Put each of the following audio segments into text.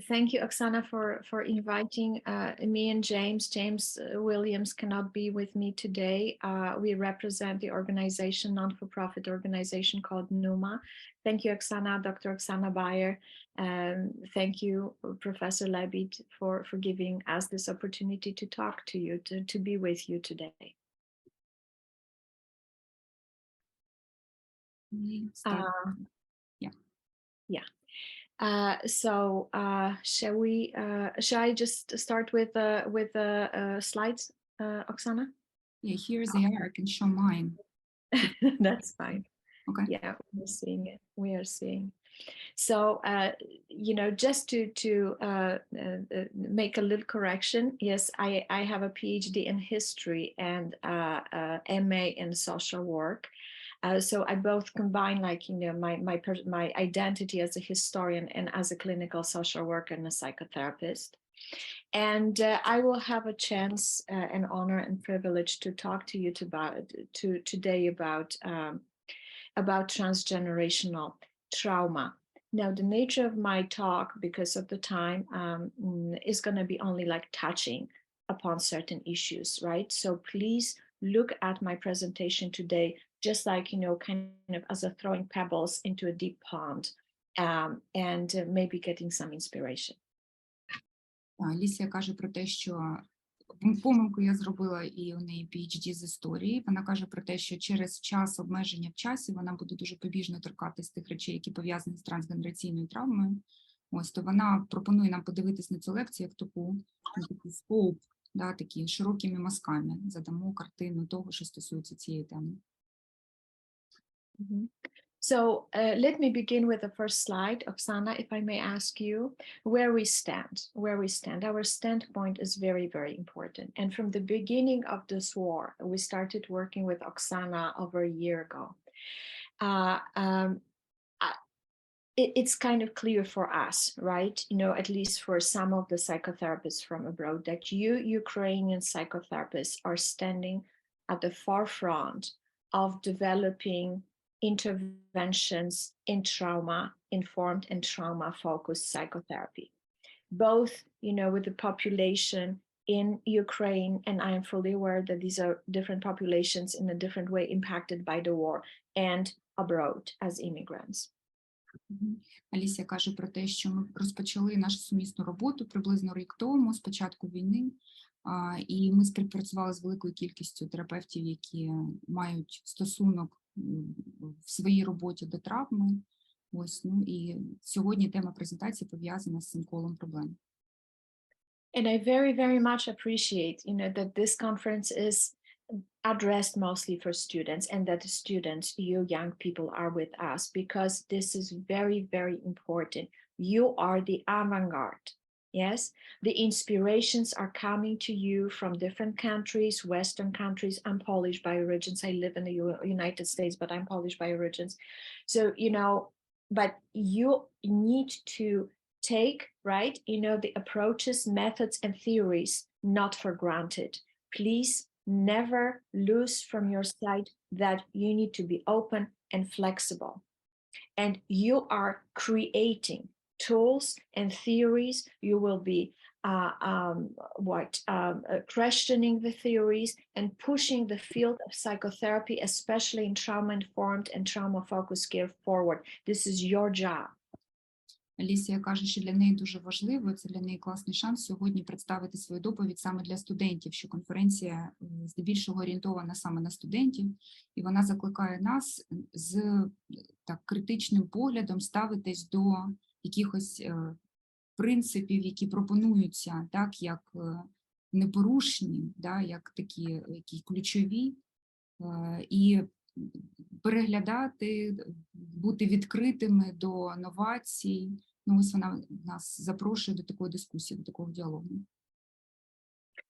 Thank you, Oksana, for inviting me and James. James Williams cannot be with me today. We represent the organization, non-for-profit organization called NUMA. Thank you, Oksana, Dr. Oksana Bayer. Thank you, Professor Labit, for giving us this opportunity to talk to you, to be with you today. Shall I just start with the slides, Oksana? Yeah, here they are. I can show mine. That's fine. Okay. Yeah, we're seeing it. We are seeing. So, just to make a little correction, yes, I have a PhD in history and MA in social work. So I both combine, my identity as a historian and as a clinical social worker and a psychotherapist. And I will have a chance, an honor and privilege to talk to you today about transgenerational trauma. Now, the nature of my talk, because of the time, is going to be only touching upon certain issues, right? So please look at my presentation today just kind of as a throwing pebbles into a deep pond, and maybe getting some inspiration. Алісія каже про те, що помилку я зробила, і у неї PhD з історії. Вона каже про те, що через час, обмеження в часі, вона буде дуже побіжно торкатись тих речей, які пов'язані з трансґенераційною травмою. Ось, то вона пропонує нам подивитись на цю лекцію як такий скоп, такі широкими мазками. Задамо картину того, що стосується цієї теми. So let me begin with the first slide, Oksana, if I may ask you where we stand. Our standpoint is very, very important. And from the beginning of this war, we started working with Oksana over a year ago. It's kind of clear for us, right? At least for some of the psychotherapists from abroad, that you Ukrainian psychotherapists are standing at the forefront of developing interventions in trauma-informed and trauma-focused psychotherapy, both, with the population in Ukraine, and I am fully aware that these are different populations in a different way impacted by the war, and abroad as immigrants. Алісія каже про те, що ми розпочали нашу сумісну роботу приблизно рік тому, з початку війни, і ми співпрацювали з великою кількістю терапевтів, які мають стосунок в своїй роботі до травми. Ось, і сьогодні тема презентації пов'язана з цим колом проблем. And I very, very much appreciate, that this conference is addressed mostly for students, and that the students, you young people, are with us, because this is very, very important. You are the avant-garde. Yes, the inspirations are coming to you from different countries, Western countries. I'm Polish by origins. I live in the United States, but I'm Polish by origins. So, but you need to take, right, the approaches, methods, and theories not for granted. Please never lose from your sight that you need to be open and flexible. And you are creating tools and theories. You will be questioning the theories and pushing the field of psychotherapy, especially in trauma-informed and trauma-focused care, forward. This is your job. Алісія каже, що для неї дуже важливо, це для неї класний шанс сьогодні представити свою доповідь саме для студентів, що конференція здебільшого орієнтована саме на студентів, і вона закликає нас з критичним поглядом ставитись до якихось принципів, які пропонуються як непорушні, як такі ключові, і переглядати, бути відкритими до новацій. Ось вона нас запрошує до такої дискусії, до такого діалогу.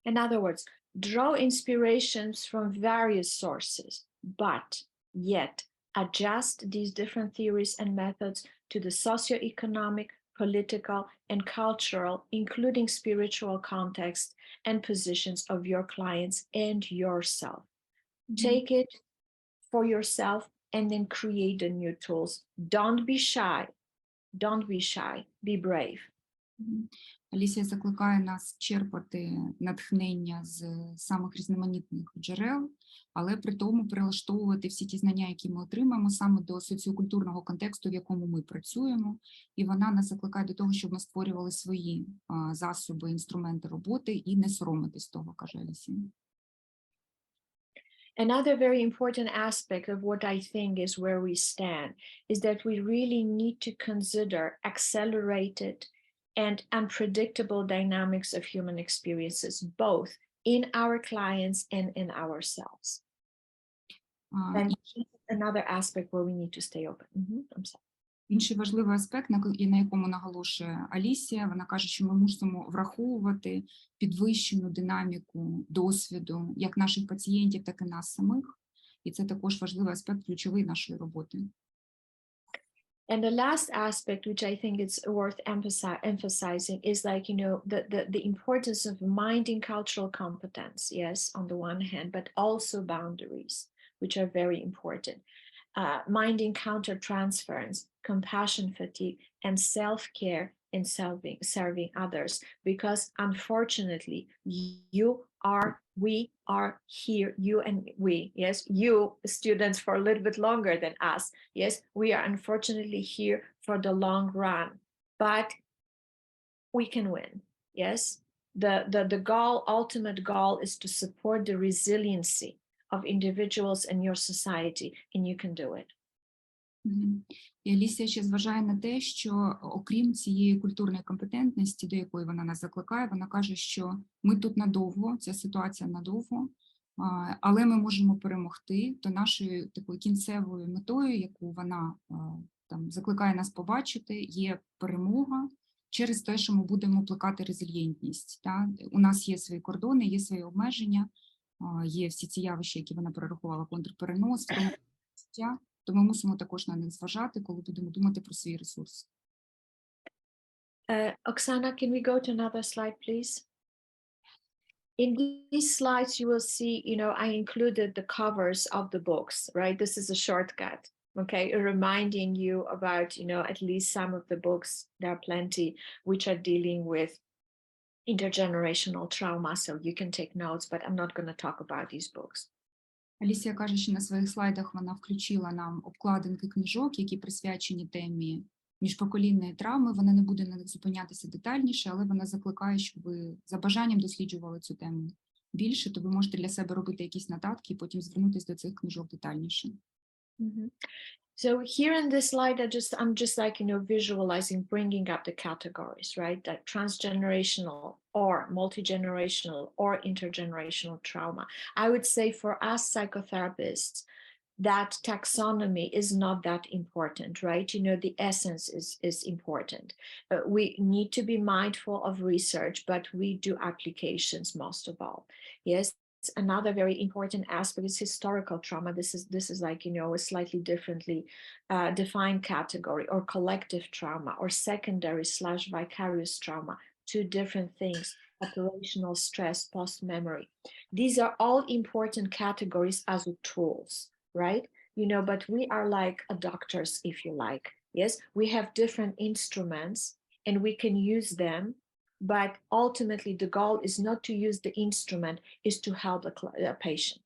In other words, draw inspirations from various sources, but yet adjust these different theories and methods to the socioeconomic, political, and cultural, including spiritual context and positions of your clients and yourself. Take it for yourself and then create the new tools. Don't be shy. Don't be shy. Be brave. Мгм. Алісія закликає нас черпати натхнення з самих різноманітних джерел, але при тому прилаштовувати всі ті знання, які ми отримаємо, саме до соціокультурного контексту, в якому ми працюємо. І вона нас закликає до того, щоб ми створювали свої засоби, інструменти роботи і не соромитись того, каже Алісія. Another very important aspect of what I think is where we stand is that we really need to consider accelerated and unpredictable dynamics of human experiences, both in our clients and in ourselves. And another aspect where we need to stay open. I'm sorry. Інший важливий аспект, на якому наголошує Алісія, вона каже, що ми мусимо враховувати підвищену динаміку досвіду як наших пацієнтів, так і нас самих. І це також важливий аспект ключовий нашої роботи. And the last aspect, which I think is worth emphasizing, is like, the importance of minding cultural competence, yes, on the one hand, but also boundaries, which are very important. Minding counter-transference, compassion fatigue, and self-care in serving others, because unfortunately, we are here, you and we, yes, you students for a little bit longer than us, yes, we are unfortunately here for the long run, but we can win, yes. The ultimate goal is to support the resiliency of individuals in your society, and you can do it. І Алісія ще зважає на те, що окрім цієї культурної компетентності, до якої вона нас закликає, вона каже, що ми тут надовго, ця ситуація надовго, але ми можемо перемогти, то нашою такою кінцевою метою, яку вона там закликає нас побачити, є перемога через те, що ми будемо плекати резильєнтність. У нас є свої кордони, є свої обмеження, є всі ці явища, які вона перерахувала, контрперенос, життя. То ми мусимо також на них зважати, коли будемо думати про свій ресурс. Oksana, can we go to another slide, please? In these slides, you will see, I included the covers of the books, right? This is a shortcut, okay? Reminding you about, at least some of the books, there are plenty, which are dealing with intergenerational trauma, so you can take notes, but I'm not going to talk about these books. Алісія каже, що на своїх слайдах вона включила нам обкладинки книжок, які присвячені темі міжпоколінної травми. Вона не буде на них зупинятися детальніше, але вона закликає, щоб ви за бажанням досліджували цю тему більше, то ви можете для себе робити якісь нотатки і потім звернутися до цих книжок детальніше. So here in this slide, I'm just like, visualizing, bringing up the categories, right? That transgenerational or multi-generational or intergenerational trauma. I would say for us psychotherapists, that taxonomy is not that important, right? The essence is important. We need to be mindful of research, but we do applications most of all. Yes. Another very important aspect is historical trauma. This is like, a slightly differently defined category, or collective trauma, or secondary/vicarious trauma, two different things, operational stress, post-memory. These are all important categories as tools, right? But we are like doctors, if you like. Yes, we have different instruments and we can use them. But ultimately, the goal is not to use the instrument, is to help the patient.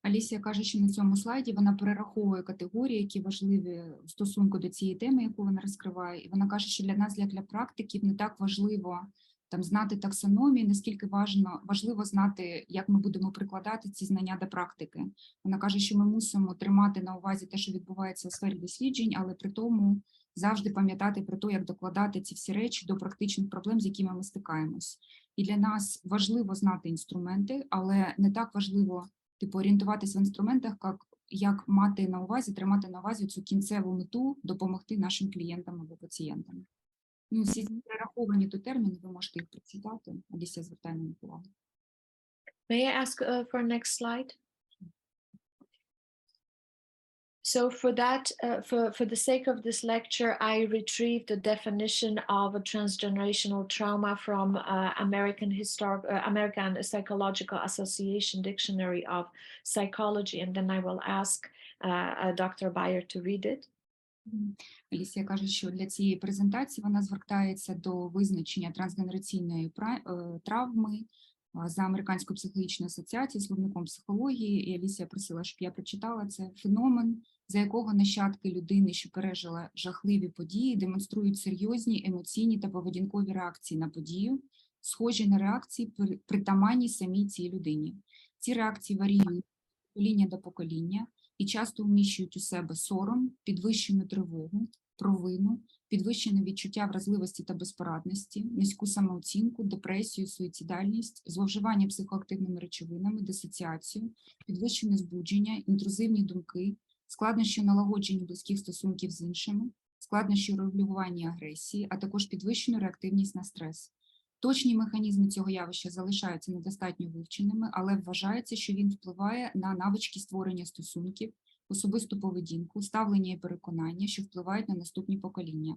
Алісія каже, що на цьому слайді вона перераховує категорії, які важливі в стосунку до цієї теми, яку вона розкриває. І вона каже, що для нас, для практиків, не так важливо знати таксономію, наскільки важливо знати, як ми будемо прикладати ці знання до практики. Вона каже, що ми мусимо тримати на увазі те, що відбувається у сфері досліджень, але при тому завжди пам'ятати про те, як докладати ці всі речі до практичних проблем, з якими ми стикаємось. І для нас важливо знати інструменти, але не так важливо орієнтуватися в інструментах, як мати на увазі, тримати на увазі цю кінцеву мету допомогти нашим клієнтам або пацієнтам. Всі перераховані тут терміни, ви можете їх прочитати, Алісія звертає на них увагу. May I ask for next slide? So for that, for the sake of this lecture, I retrieved the definition of a transgenerational trauma from American Psychological Association Dictionary of Psychology, and then I will ask Dr. Bayer to read it. Алісія каже, що для цієї презентації вона звертається до визначення трансґенераційної травми за Американською психологічною асоціацією, словником психології. І Алісія просила, щоб я прочитала. Це феномен, за якого нащадки людини, що пережила жахливі події, демонструють серйозні емоційні та поведінкові реакції на подію, схожі на реакції, притаманні самій цій людині. Ці реакції варіюють від покоління до покоління і часто вміщують у себе сором, підвищену тривогу, провину, підвищене відчуття вразливості та безпорадності, низьку самооцінку, депресію, суїцидальність, зловживання психоактивними речовинами, дисоціацію, підвищене збудження, інтрузивні думки, складнощі у налагодженні близьких стосунків з іншими, складнощі у регулюванні агресії, а також підвищену реактивність на стрес. Точні механізми цього явища залишаються недостатньо вивченими, але вважається, що він впливає на навички створення стосунків, особисту поведінку, ставлення і переконання, що впливають на наступні покоління.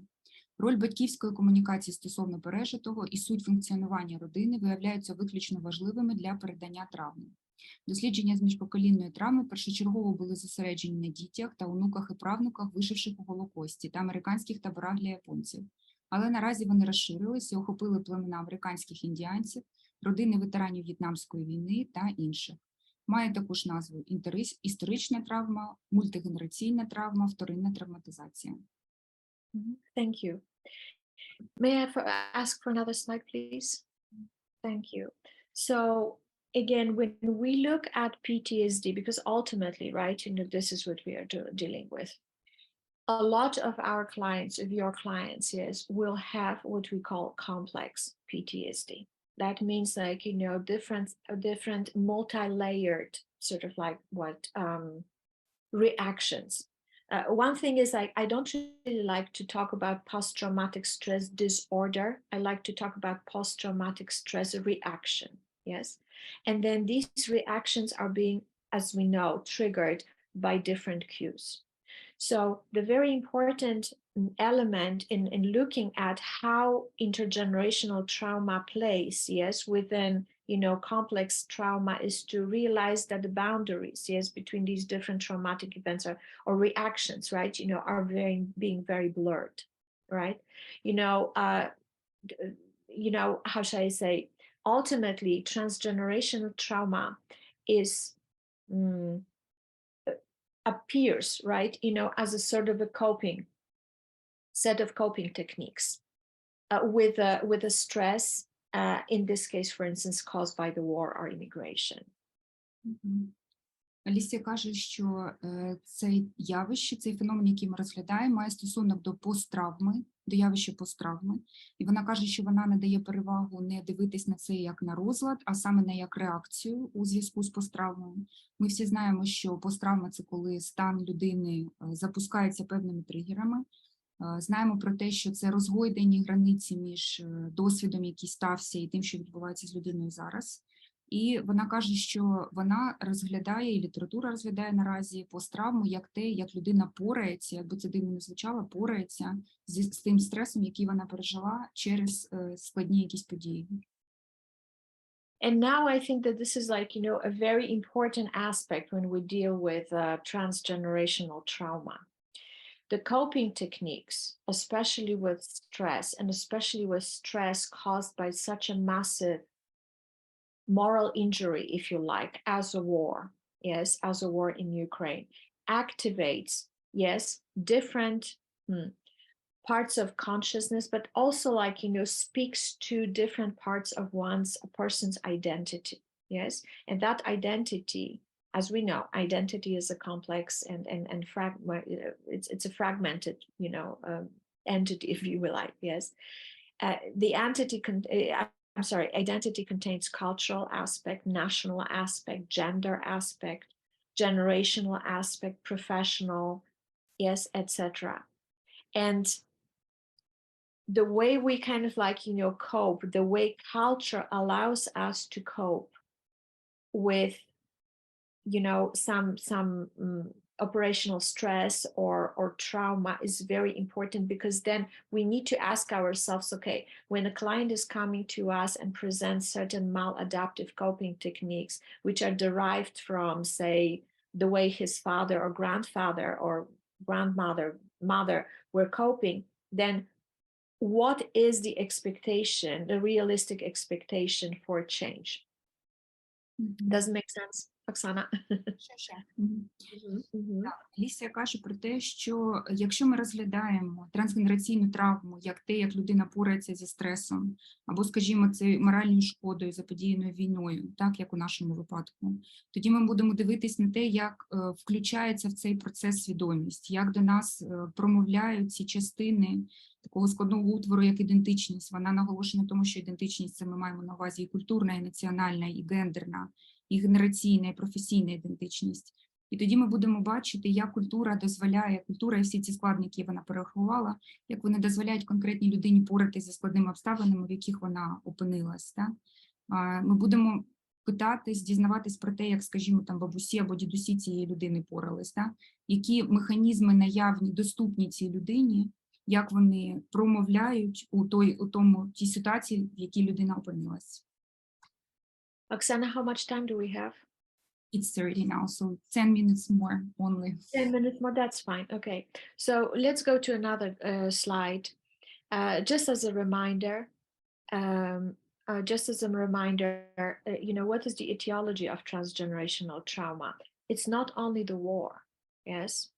Роль батьківської комунікації стосовно пережитого і суть функціонування родини виявляються виключно важливими для передання травми. Дослідження з міжпоколінної травми першочергово були зосереджені на дітях та онуках і правнуках, виживших у Голокості та американських таборах для японців. Але наразі вони розширилися і охопили племена американських індіанців, родини ветеранів В'єтнамської війни та інших. Має також назву історична травма, мультигенераційна травма, вторинна травматизація. Thank you. May I ask for another slide, please? Thank you. So again, when we look at PTSD, because ultimately, right, this is what we are dealing with. A lot of our clients, of your clients, yes, will have what we call complex PTSD. That means like, different multi-layered sort of like reactions. One thing is like, I don't really like to talk about post-traumatic stress disorder. I like to talk about post-traumatic stress reaction, yes? And then these reactions are being, as we know, triggered by different cues. So the very important element in looking at how intergenerational trauma plays, yes, within, complex trauma is to realize that the boundaries, yes, between these different traumatic events or reactions, right, are being very blurred, right? How should I say, ultimately transgenerational trauma is, appears, right, as a sort of a set of coping techniques with a stress, in this case, for instance, caused by the war or immigration. Алісія каже, що цей феномен, який ми розглядаємо, має стосунок до посттравми, до явища посттравми. І вона каже, що вона надає перевагу не дивитись на це як на розлад, а саме на як реакцію у зв'язку з посттравмою. Ми всі знаємо, що посттравма – це коли стан людини запускається певними тригерами. Знаємо про те, що це розгойдені границі між досвідом, який стався, і тим, що відбувається з людиною зараз. І вона каже, що вона розглядає, і література розглядає наразі посттравму як те, як людина порається, якби це дивно не звучало, порається з тим стресом, який вона пережила через складні якісь події. And now I think that this is like, a very important aspect when we deal with transgenerational trauma. The coping techniques, especially with stress, and especially with stress caused by such a massive moral injury, if you like, as a war, yes, as a war in Ukraine, activates, yes, different parts of consciousness, but also like, speaks to different parts of a person's identity, yes, and that identity, as we know, identity is a complex and it's a fragmented, entity, if you will, like, yes. Identity contains cultural aspect, national aspect, gender aspect, generational aspect, professional, yes, etc. And the way we kind of like, cope, the way culture allows us to cope with, some operational stress or trauma is very important, because then we need to ask ourselves, okay, when a client is coming to us and presents certain maladaptive coping techniques, which are derived from, say, the way his father or grandfather or grandmother mother were coping, then what is the expectation, the realistic expectation for change? Does it make sense, Оксана? Алісія каже про те, що якщо ми розглядаємо трансгенераційну травму як те, як людина порається зі стресом, або, скажімо, це моральною шкодою, заподіяною війною, так, як у нашому випадку, тоді ми будемо дивитись на те, як включається в цей процес свідомість, як до нас промовляють ці частини такого складного утвору, як ідентичність. Вона наголошена на тому, що ідентичність – це ми маємо на увазі і культурна, і національна, і гендерна, і генераційна, і професійна ідентичність. І тоді ми будемо бачити, як культура дозволяє, культура і всі ці складники, які вона перерахувала, як вони дозволяють конкретній людині поратися зі складними обставинами, в яких вона опинилась. Так? Ми будемо питатись, дізнаватись про те, як, скажімо, там бабусі або дідусі цієї людини порались, так? Які механізми наявні, доступні цій людині, як вони промовляють у тій ситуації, в якій людина опинилась. Оксана, how much time do we have? It's 30 now, so 10 minutes more only. 10 minutes more, that's fine. Okay, so let's go to another slide. Just as a reminder, you know, what is the etiology of transgenerational trauma? It's not only the war, yes?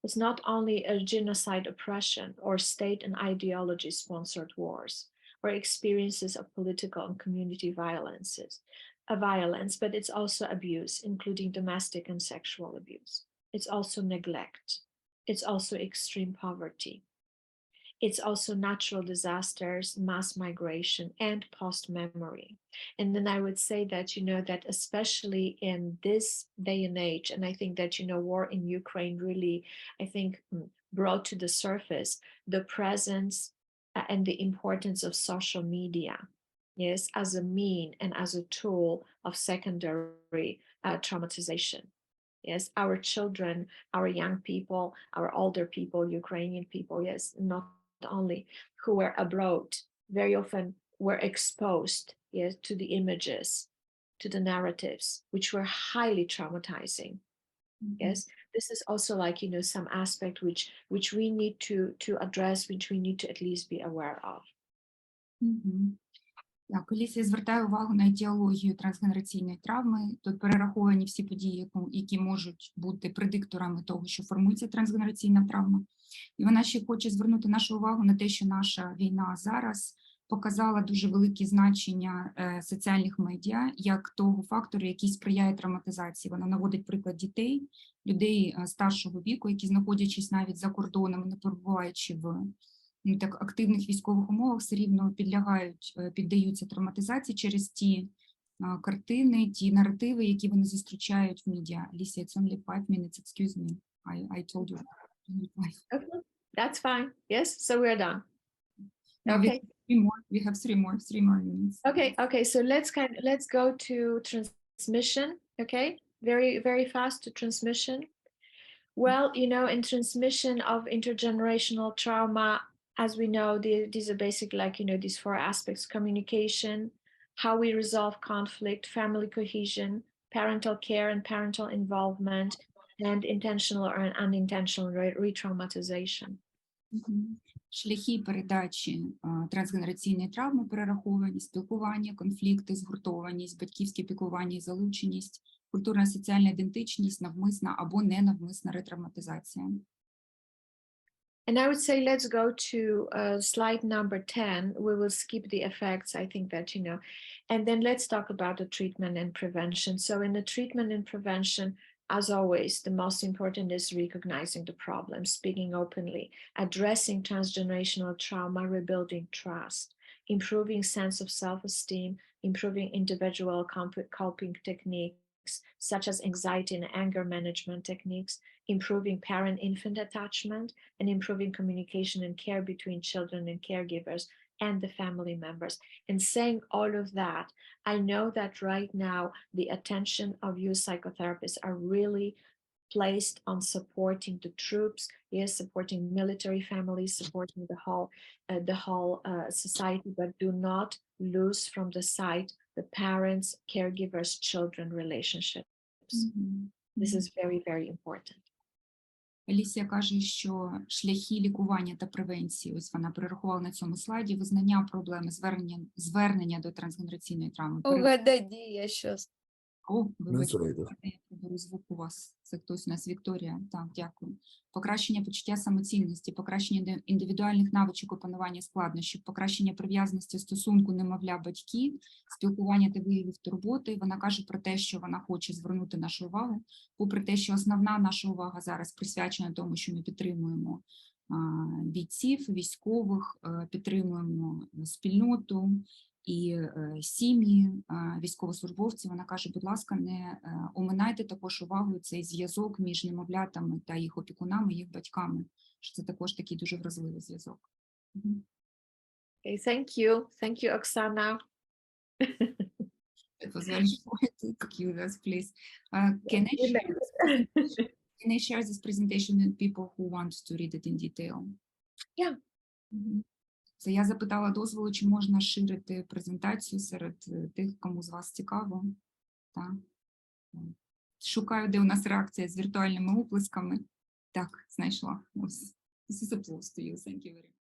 It's not only a genocide oppression or state and ideology sponsored wars or experiences of political and community violence, but it's also abuse, including domestic and sexual abuse. It's also neglect. It's also extreme poverty. It's also natural disasters, mass migration, and post-memory. And then I would say that, you know, that especially in this day and age, and I think that, you know, war in Ukraine really, I think, brought to the surface the presence and the importance of social media, yes, as a mean and as a tool of secondary traumatization. Yes, our children, our young people, our older people, Ukrainian people, yes, not only who were abroad, very often were exposed, yes, to the images, to the narratives, which were highly traumatizing. Yes, this is also like, you know, some aspect which we need to address, which we need to at least be aware of. Так, Алісія звертає увагу на етіологію трансгенераційної травми. Тут перераховані всі події, які можуть бути предикторами того, що формується трансгенераційна травма. І вона ще хоче звернути нашу увагу на те, що наша війна зараз показала дуже велике значення соціальних медіа, як того фактору, який сприяє травматизації. Вона наводить приклад дітей, людей старшого віку, які, знаходячись навіть за кордоном, не перебуваючи в так активних військових умовах, все рівно піддаються травматизації через ті картини, ті наративи, які вони зустрічають в медіа. Alicia, it's only 5 minutes, excuse me. I told you. Okay, that's fine. Yes, so we're done. No, Okay. We have three more minutes. Okay, so let's go to transmission, okay? Very, very fast to transmission. Well, you know, in transmission of intergenerational trauma, as we know, these are basic, like, you know, these 4 aspects: communication, how we resolve conflict, family cohesion, parental care and parental involvement, and intentional or unintentional re-traumatization. Шляхи передачі трансгенераційної травми перераховані: спілкування, конфлікти, згуртованість, батьківське піклування і залученість, культурна соціальна ідентичність, навмисна або ненавмисна ретравматизація. And I would say let's go to slide number 10. We will skip the effects, I think that, you know, and then let's talk about the treatment and prevention. So in the treatment and prevention, as always, the most important is recognizing the problem, speaking openly, addressing transgenerational trauma, rebuilding trust, improving sense of self-esteem, improving individual coping techniques, such as anxiety and anger management techniques, improving parent-infant attachment, and improving communication and care between children and caregivers and the family members. And saying all of that, I know that right now the attention of you psychotherapists are really placed on supporting the troops, yes, supporting military families, supporting the whole society, but do not lose from the sight the parents, caregivers, children relationships. This is very, very important. Алісія каже, що шляхи лікування та превенції, ось вона перерахувала на цьому слайді, визнання проблеми, звернення до трансгенераційної травми. Погоди, я щас. О, вибачте, Насайдер. я приберу звук у вас. Це хтось у нас, Вікторія. Так, дякую. Покращення почуття самоцінності, покращення індивідуальних навичок опанування складнощів, покращення прив'язаності стосунку немовля-батьки, спілкування та виявів турботи. Вона каже про те, що вона хоче звернути нашу увагу, попри те, що основна наша увага зараз присвячена тому, що ми підтримуємо бійців, військових, підтримуємо спільноту і сім'ї військовослужбовців. Вона каже, будь ласка, не оминайте також увагою цей зв'язок між немовлятами та їх опікунами, їх батьками, що це також такий дуже вразливий зв'язок. Okay, thank you. Thank you, Oksana. It was very short. Thank you, yes, please. Can I share this presentation with people who want to read it in detail? Yeah. Це я запитала дозволу, чи можна ширити презентацію серед тих, кому з вас цікаво. Так. Шукаю, де у нас реакція з віртуальними оплесками. Так, знайшла. Ось. This is applause to you. Thank you very much.